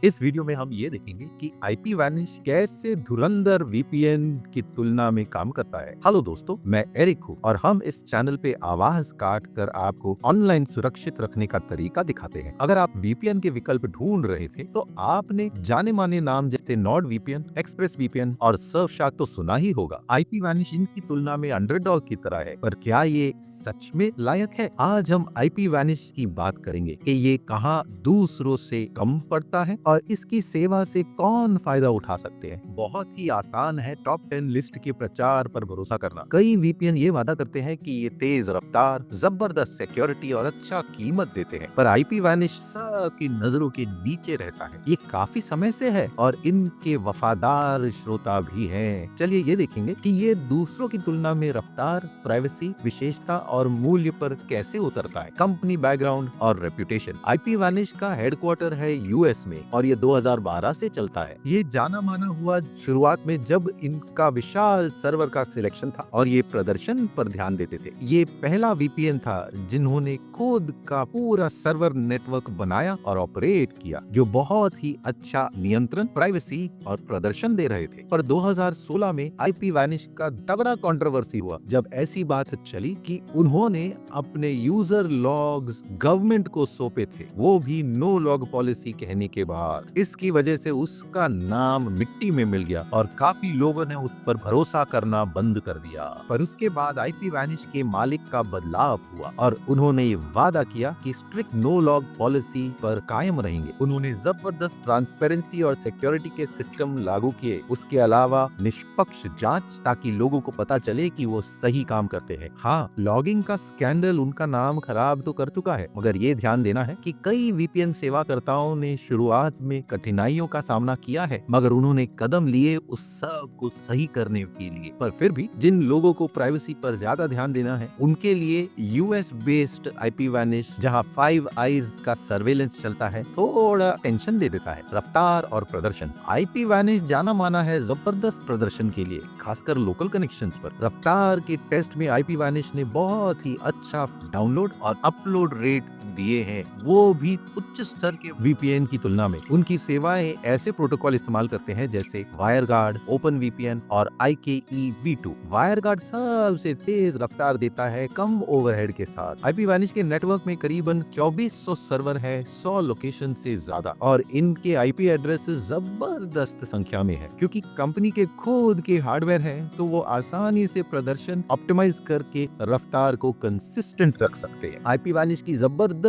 इस वीडियो में हम ये देखेंगे कि आईपी वैनिश कैसे धुरंधर वीपीएन की तुलना में काम करता है। हेलो दोस्तों, मैं एरिक हूँ और हम इस चैनल पे आवाज काट कर आपको ऑनलाइन सुरक्षित रखने का तरीका दिखाते हैं। अगर आप वीपीएन के विकल्प ढूंढ रहे थे तो आपने जाने माने नाम जैसे नॉर्ड वीपीएन, एक्सप्रेस वीपीएन और सर्फशार्क तो सुना ही होगा। आईपी वैनिश इनकी तुलना में अंडरडॉग की तरह है, पर क्या ये सच में लायक है? आज हम आईपी वैनिश की बात करेंगे कि ये कहाँ दूसरों से कम पड़ता है और इसकी सेवा से कौन फायदा उठा सकते हैं। बहुत ही आसान है टॉप 10 लिस्ट के प्रचार पर भरोसा करना। कई वीपीएन ये वादा करते हैं कि ये तेज रफ्तार, जबरदस्त सिक्योरिटी और अच्छा कीमत देते हैं, पर आईपी वैनिश सबकी नजरों के नीचे रहता है। ये काफी समय से है और इनके वफादार श्रोता भी हैं। चलिए ये देखेंगे कि ये दूसरों की तुलना में रफ्तार, प्राइवेसी, विशेषता और मूल्य पर कैसे उतरता है। कंपनी बैकग्राउंड और रेपुटेशन। आईपी वैनिश का हेडक्वार्टर है यूएस में और ये 2012 से चलता है। ये जाना माना हुआ शुरुआत में जब इनका विशाल सर्वर का सिलेक्शन था और ये प्रदर्शन पर ध्यान देते थे। ये पहला वीपीएन था जिन्होंने खुद का पूरा सर्वर नेटवर्क बनाया और ऑपरेट किया, जो बहुत ही अच्छा नियंत्रण, प्राइवेसी और प्रदर्शन दे रहे थे। पर 2016 में आईपी वैनिश का तगड़ा कंट्रोवर्सी हुआ जब ऐसी बात चली कि उन्होंने अपने यूजर लॉग्स गवर्नमेंट को सौंपे थे, वो भी नो लॉग पॉलिसी कहने के बाद। इसकी वजह से उसका नाम मिट्टी में मिल गया और काफी लोगों ने उस पर भरोसा करना बंद कर दिया। पर उसके बाद आईपी वैनिश के मालिक का बदलाव हुआ और उन्होंने ये वादा किया कि स्ट्रिक्ट नो लॉग पॉलिसी पर कायम रहेंगे। उन्होंने जबरदस्त ट्रांसपेरेंसी और सिक्योरिटी के सिस्टम लागू किए। उसके अलावा निष्पक्ष जांच, ताकि लोगों को पता चले कि वो सही काम करते हैं। हाँ, लॉगिंग का स्कैंडल उनका नाम खराब तो कर चुका है, मगर ये ध्यान देना है कि कई वीपीएन सेवाकर्ताओं ने शुरुआत में कठिनाइयों का सामना किया है, मगर उन्होंने कदम लिए उस सब को सही करने के लिए। पर फिर भी जिन लोगों को प्राइवेसी पर ज्यादा ध्यान देना है, उनके लिए यूएस बेस्ड आईपी वैनिश, जहां 5 आईज का सर्वेलेंस चलता है, थोड़ा टेंशन दे देता है। रफ्तार और प्रदर्शन। आईपी वैनिश जाना माना है जबरदस्त प्रदर्शन के लिए, खासकर लोकल कनेक्शंस पर। रफ्तार के टेस्ट में आईपी वैनिश ने बहुत ही अच्छा डाउनलोड और अपलोड रेट दिए हैं, वो भी उच्च स्तर के वीपीएन की तुलना में। उनकी सेवाएं ऐसे प्रोटोकॉल इस्तेमाल करते हैं जैसे वायरगार्ड, ओपन वीपीएन और IKE-v2। वायरगार्ड सबसे तेज रफ्तार देता है, कम ओवरहेड के साथ। आईपी वैनिश के नेटवर्क में करीबन 2400 सर्वर है, 100 लोकेशन से ज्यादा, और इनके आईपी एड्रेस जबरदस्त संख्या में है। क्योंकि कंपनी के खुद के हार्डवेयर है, तो वो आसानी से प्रदर्शन ऑप्टिमाइज करके रफ्तार को कंसिस्टेंट रख सकते हैं। आईपी वैनिश की जबरदस्त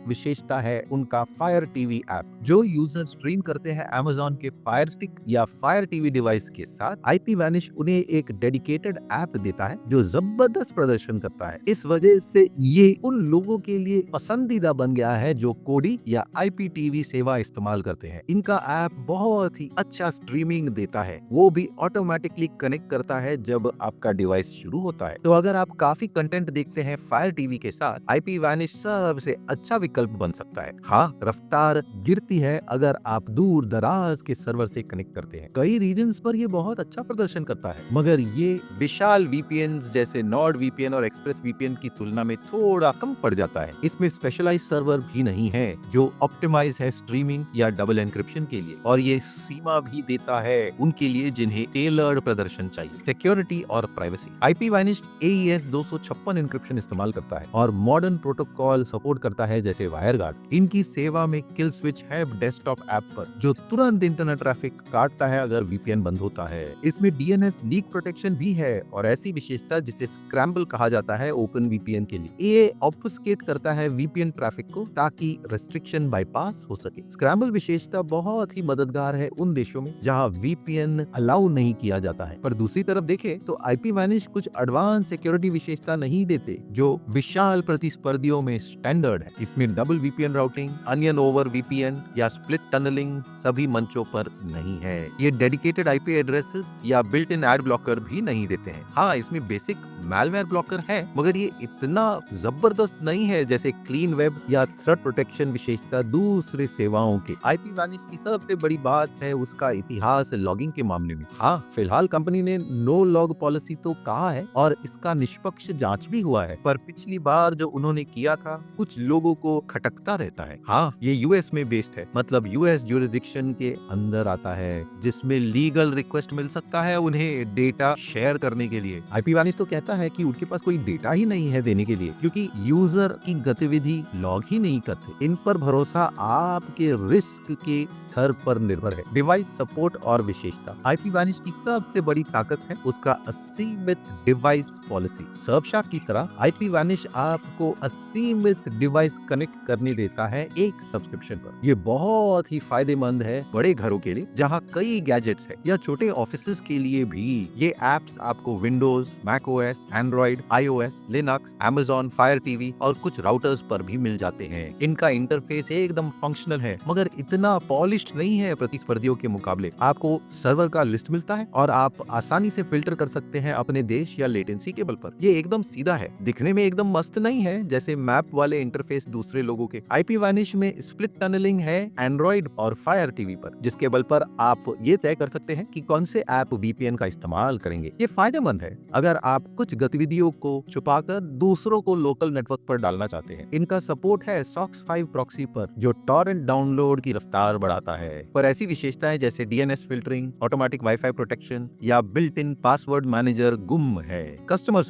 विशेषता है उनका फायर टीवी ऐप। जो यूजर स्ट्रीम करते हैं Amazon के फायर स्टिक या फायर टीवी डिवाइस के साथ, आईपी वैनिश उन्हें एक डेडिकेटेड ऐप देता है जो जबरदस्त प्रदर्शन करता है। इस वजह से ये उन लोगों के लिए पसंदीदा बन गया है जो कोडी या IPTV सेवा इस्तेमाल करते हैं। इनका ऐप बहुत ही अच्छा स्ट्रीमिंग देता है, वो भी ऑटोमेटिकली कनेक्ट करता है जब आपका डिवाइस शुरू होता है। तो अगर आप काफी कंटेंट देखते हैं फायर टीवी के साथ, आईपी वैनिश सबसे अच्छा विकल्प बन सकता है। हाँ, रफ्तार गिरती है अगर आप दूर दराज के सर्वर से कनेक्ट करते हैं। कई रीजन्स पर ये बहुत अच्छा प्रदर्शन करता है, मगर ये विशाल वीपीएन जैसे नॉर्ड वीपीएन और एक्सप्रेस वीपीएन की तुलना में थोड़ा कम पड़ जाता है। इसमें स्पेशलाइज्ड सर्वर भी नहीं है जो ऑप्टिमाइज है स्ट्रीमिंग या डबल एन्क्रिप्शन के लिए, और ये सीमा भी देता है उनके लिए जिन्हें टेलर्ड प्रदर्शन चाहिए। सिक्योरिटी और privacy. IP vanish AES 256 encryption इस्तेमाल करता है और मॉडर्न प्रोटोकॉल सपोर्ट करता है जैसे वायरगार्ड। इनकी सेवा में किल स्विच है डेस्कटॉप ऐप पर, जो तुरंत इंटरनेट ट्रैफिक काटता है अगर वीपीएन बंद होता है। इसमें DNS लीक प्रोटेक्शन भी है और ऐसी विशेषता जिसे स्क्रैम्बल कहा जाता है ओपन वीपीएन के लिए। ये ऑब्फुस्केट करता है वीपीएन ट्रैफिक को ताकि रेस्ट्रिक्शन बाईपास हो सके। स्क्रैम्बल विशेषता बहुत ही मददगार है उन देशों में जहां वीपीएन अलाउ नहीं किया जाता है। पर दूसरी तरफ देखें तो आईपी वैनिश कुछ एडवांस सिक्योरिटी विशेषता नहीं देते जो विशाल प्रतिस्पर्धियों में स्टैंडर्ड है। इसमें double VPN routing, onion over VPN या स्प्लिट टनलिंग सभी मंचों पर नहीं है। ये डेडिकेटेड आईपी एड्रेसेस या बिल्ट इन एड ब्लॉकर भी नहीं देते हैं। हाँ, इसमें बेसिक मैलवेयर ब्लॉकर है, मगर ये इतना जबरदस्त नहीं है जैसे क्लीन वेब या थ्रेट प्रोटेक्शन विशेषता दूसरे सेवाओं के। आईपी वैनिश की सबसे बड़ी बात है उसका इतिहास लॉगिंग के मामले में। हाँ, फिलहाल कंपनी ने नो लॉग पॉलिसी तो कहा है और इसका निष्पक्ष जांच भी हुआ है, पर पिछली बार जो उन्होंने किया था, कुछ लोगों को खटकता रहता है। हाँ, ये यूएस में बेस्ड है, मतलब यूएस ज्यूरिसडिक्शन के अंदर आता है, जिसमें लीगल रिक्वेस्ट मिल सकता है उन्हें डेटा शेयर करने के लिए। आईपी वानिश तो कहता है कि उनके पास कोई डेटा ही नहीं है देने के लिए, क्योंकि यूजर की गतिविधि लॉग ही नहीं करते। इन पर भरोसा आपके रिस्क के स्तर पर निर्भर है। डिवाइस सपोर्ट और विशेषता। आईपी वानिश की सबसे बड़ी ताकत है उसका असीमित डिवाइस पॉलिसी। सर्वशार्क की तरह आईपी वानिश आपको असीमित डिवाइस कनेक्ट करने देता है एक सब्सक्रिप्शन पर। ये बहुत ही फायदेमंद है बड़े घरों के लिए जहां कई गैजेट्स है, या छोटे ऑफिसेस के लिए भी। ये एप्स आपको Windows, Mac OS, Android, iOS, Linux, Amazon Fire TV और कुछ राउटर्स पर भी मिल जाते हैं। इनका इंटरफेस एकदम फंक्शनल है, मगर इतना पॉलिश्ड नहीं है प्रतिस्पर्धियों के मुकाबले। आपको सर्वर का लिस्ट मिलता है और आप आसानी से फिल्टर कर सकते हैं अपने देश या लेटेंसी के बल पर। ये एकदम सीधा है, दिखने में एकदम मस्त नहीं है जैसे मैप वाले इंटरफेस दूसरे लोगों के। आईपी वानिश में स्प्लिट टनलिंग है एंड्रॉइड और फायर टीवी पर, जिसके बल पर आप ये तय कर सकते हैं कि कौन से ऐप वीपीएन का इस्तेमाल करेंगे। ये फायदेमंद है अगर आप कुछ गतिविधियों को छुपाकर दूसरों को लोकल नेटवर्क पर डालना चाहते हैं। इनका सपोर्ट है सॉक्स 5 प्रॉक्सी पर, जो टॉरेंट डाउनलोड की रफ्तार बढ़ाता है। पर ऐसी विशेषताएं जैसे DNS filtering, automatic wifi protection या बिल्ट इन पासवर्ड मैनेजर गुम है। कस्टमर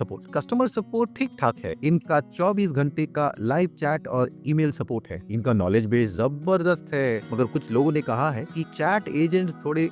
सपोर्ट ठीक ठाक है। इनका 24 घंटे का लाइव चैट और ईमेल सपोर्ट है। इनका नॉलेज बेस जबरदस्त है, मगर कुछ लोगों ने कहा है कि चैट एजेंट्स थोड़े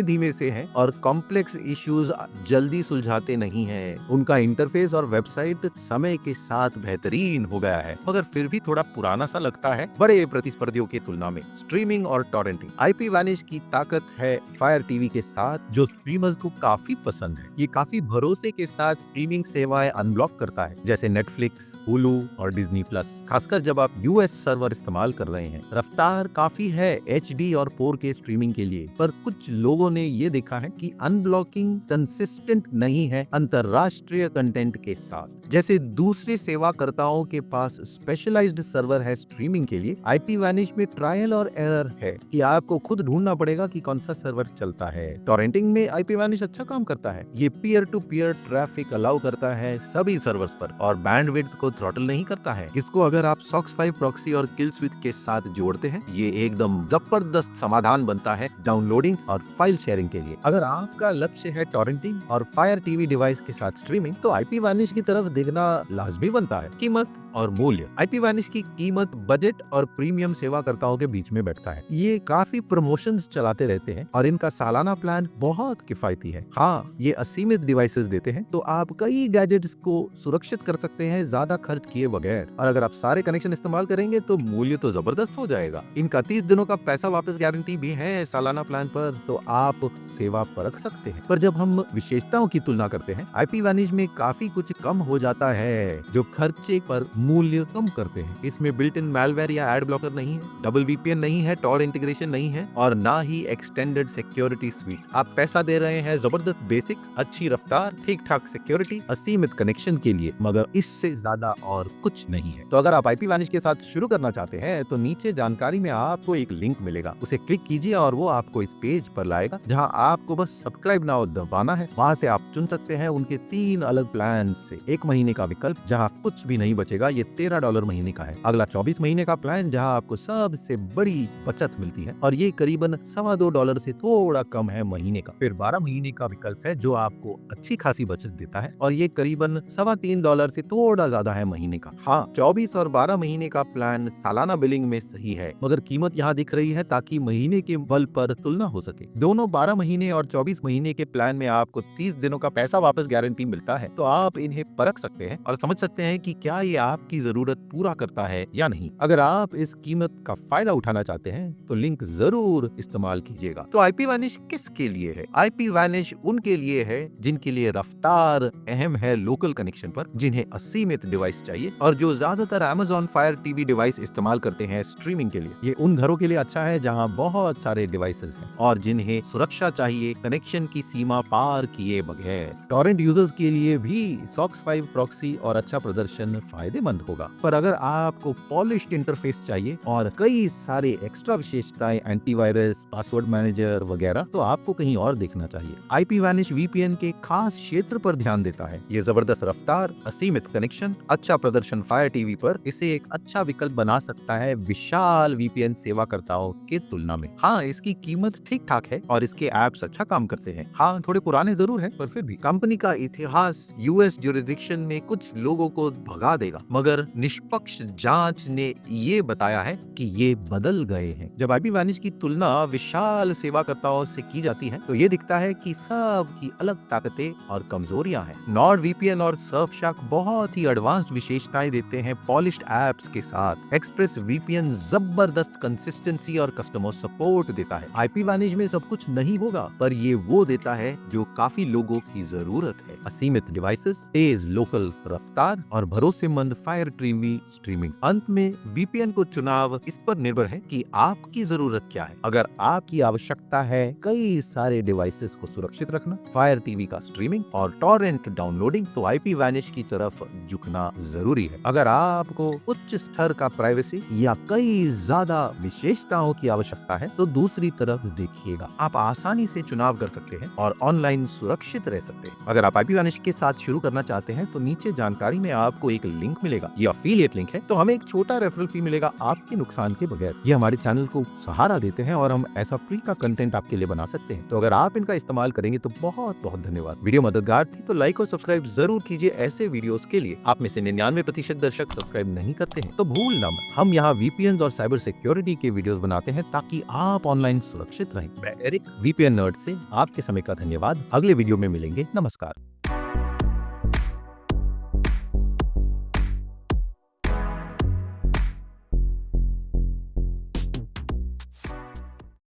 धीमे से हैं और कॉम्प्लेक्स इश्यूज जल्दी सुलझाते नहीं हैं। उनका इंटरफेस और वेबसाइट समय के साथ बेहतरीन हो गया है, मगर फिर भी थोड़ा पुराना सा लगता है बड़े प्रतिस्पर्धियों की तुलना में। स्ट्रीमिंग और टॉरेंटिंग। आईपी वानिश की ताकत है फायर टीवी के साथ, जो स्ट्रीमर्स को काफी पसंद है। ये काफी भरोसे के साथ स्ट्रीमिंग सेवाएं अनब्लॉक करता है, जैसे नेटफ्लिक्स, हुलू और डिज्नी प्लस। खासकर जब आप यूएस सर्वर इस्तेमाल कर रहे हैं। रफ्तार काफी है एचडी और 4K स्ट्रीमिंग के लिए, पर कुछ लोगों ने ये देखा है कि अनब्लॉकिंग कंसिस्टेंट नहीं है अंतरराष्ट्रीय कंटेंट के साथ। जैसे दूसरे सेवाकर्ताओं के पास स्पेशलाइज्ड सर्वर है स्ट्रीमिंग के लिए, आईपी वानिश में ट्रायल और एरर है कि आपको खुद ढूंढना पड़ेगा कि कौन सा सर्वर चलता है। टॉरेंटिंग में आईपी वानिश अच्छा काम करता है। ये peer to peer traffic allow करता है सभी सर्वर्स पर और बैंडविड्थ को थ्रॉटल नहीं करता है। इसको अगर आप सॉक्स 5 प्रॉक्सी और किल स्विच के साथ जोड़ते हैं, ये एकदम जबरदस्त समाधान बनता है डाउनलोडिंग और फाइल शेयरिंग के लिए। अगर आपका लक्ष्य है टॉरेंटिंग और फायर टीवी डिवाइस के साथ स्ट्रीमिंग, तो आईपी वानिश की तरफ देखना लाजमी बनता है। कीमत और मूल्य। आईपी वानिश की कीमत बजट और प्रीमियम सेवाकर्ताओं के बीच में बैठता है। ये काफी प्रमोशंस चलाते रहते हैं और इनका सालाना प्लान बहुत किफायती है। हाँ, ये असीमित डिवाइसेस देते हैं, तो आप कई गैजेट्स को सुरक्षित कर सकते हैं ज्यादा खर्च किए बगैर। और अगर आप सारे कनेक्शन इस्तेमाल करेंगे तो मूल्य तो जबरदस्त हो जाएगा। इनका 30 दिनों का पैसा वापस गारंटी भी है सालाना प्लान पर, तो आप सेवा परख सकते हैं। पर जब हम विशेषताओं की तुलना करते हैं, आईपी वानिश में काफी कुछ कम हो जाता है, जो खर्चे पर मूल्य कम करते हैं। इसमें बिल्ट इन मैलवेयर या एड ब्लॉकर नहीं है, डबल वीपीएन नहीं है, टॉर इंटीग्रेशन नहीं है और ना ही एक्सटेंडेड सिक्योरिटी स्वीट। आप पैसा दे रहे हैं जबरदस्त बेसिक्स, अच्छी रफ्तार, ठीक ठाक सिक्योरिटी, असीमित कनेक्शन के लिए, मगर इससे ज्यादा और कुछ नहीं है। तो अगर आप आईपी वानिश के साथ शुरू करना चाहते हैं तो नीचे जानकारी में आपको एक लिंक मिलेगा, उसे क्लिक कीजिए और वो आपको इस पेज पर लाएगा जहां आपको बस सब्सक्राइब नाउ दबाना है। वहां से आप चुन सकते हैं उनके 3 अलग प्लान से। 1 महीने का विकल्प जहां कुछ भी नहीं बचेगा, ये $13 महीने का है। अगला 24 महीने का प्लान जहां आपको सबसे बड़ी बचत मिलती है और ये करीबन $2.25 से थोड़ा कम है महीने का। फिर 12 महीने का विकल्प है जो आपको अच्छी खासी बचत देता है और ये करीबन $3.25 से थोड़ा ज्यादा है महीने का। हाँ, 24 और 12 महीने का प्लान सालाना बिलिंग में सही है, मगर कीमत यहाँ दिख रही है ताकि महीने के बल पर तुलना हो सके। दोनों 12 महीने और 24 महीने के प्लान में आपको 30 दिनों का पैसा वापस गारंटी मिलता है, तो आप इन्हें परख सकते हैं और समझ सकते हैं कि क्या ये आपकी जरूरत पूरा करता है या नहीं। अगर आप इस कीमत का फायदा उठाना चाहते हैं तो लिंक जरूर इस्तेमाल कीजिएगा। तो आईपी वानिश किसके लिए है? आईपी वानिश उनके लिए है जिनके लिए रफ्तार अहम है लोकल कनेक्शन पर, जिन्हें असीमित डिवाइस चाहिए और जो ज्यादातर अमेज़न फायर टीवी डिवाइस इस्तेमाल करते हैं स्ट्रीमिंग के लिए। ये उन घरों के लिए अच्छा है जहां बहुत सारे डिवाइसेस हैं और जिन्हें सुरक्षा चाहिए कनेक्शन की सीमा पार किए बगैर। टॉरेंट यूजर्स के लिए भी सॉक्स 5 प्रॉक्सी और अच्छा प्रदर्शन फायदेमंद बंद होगा। पर अगर आपको पॉलिश्ड इंटरफेस चाहिए और कई सारे एक्स्ट्रा विशेषताएं, एंटीवायरस, पासवर्ड मैनेजर वगैरह, तो आपको कहीं और देखना चाहिए। IP Vanish VPN के खास क्षेत्र पर ध्यान देता है। ये जबरदस्त रफ्तार, असीमित कनेक्शन, अच्छा प्रदर्शन फायर टीवी पर इसे एक अच्छा विकल्प बना सकता है विशाल VPN सेवाकर्ताओं के तुलना में। हाँ, इसकी कीमत ठीक ठाक है और इसके ऐप्स अच्छा काम करते हैं। हाँ, थोड़े पुराने जरूर हैं, पर फिर भी कंपनी का इतिहास US जुरिडिक्शन में कुछ लोगों को भगा देगा, मगर निष्पक्ष जांच ने ये बताया है कि ये बदल गए हैं। जब IP Vanish की तुलना विशाल सेवाकर्ताओं से की जाती है तो ये दिखता है कि सब की अलग ताकतें और कमजोरियां हैं। NordVPN और Surfshark बहुत ही एडवांस्ड विशेषताएं देते हैं पॉलिश्ड एप्स के साथ। एक्सप्रेस VPN जबरदस्त कंसिस्टेंसी और कस्टमर सपोर्ट देता है। IP Vanish में सब कुछ नहीं होगा, पर ये वो देता है जो काफी लोगों की जरूरत है। असीमित डिवाइसेस, तेज लोकल रफ्तार और भरोसेमंद फायर टीवी स्ट्रीमिंग। अंत में VPN को चुनाव इस पर निर्भर है कि आपकी जरूरत क्या है। अगर आपकी आवश्यकता है कई सारे डिवाइसेस को सुरक्षित रखना, फायर टीवी का स्ट्रीमिंग और टॉरेंट डाउनलोडिंग, तो IP Vanish की तरफ झुकना जरूरी है। अगर आपको उच्च स्तर का प्राइवेसी या कई ज्यादा विशेषताओं की आवश्यकता है तो दूसरी तरफ देखिएगा। आप आसानी से चुनाव कर सकते हैं और ऑनलाइन सुरक्षित रह सकते हैं। अगर आप IP Vanish के साथ शुरू करना चाहते हैं तो नीचे जानकारी में आपको एक लिंक मिलेगा। ये अफिलिएट लिंक है, तो हमें एक छोटा रेफरल फी मिलेगा आपके नुकसान के बगैर। ये हमारे चैनल को सहारा देते हैं और हम ऐसा फ्री का कंटेंट आपके लिए बना सकते हैं। तो अगर आप इनका इस्तेमाल करेंगे तो बहुत बहुत धन्यवाद। वीडियो मददगार थी तो लाइक और सब्सक्राइब जरूर कीजिए ऐसे वीडियोस के लिए। आप में से 99% दर्शक सब्सक्राइब नहीं करते हैं तो भूलना मत। हम यहाँ VPN और साइबर सिक्योरिटी के वीडियोस बनाते हैं ताकि आप ऑनलाइन सुरक्षित रहें। मैं एरिक VPN नर्ड से आपके समय का धन्यवाद। अगले वीडियो में मिलेंगे। नमस्कार।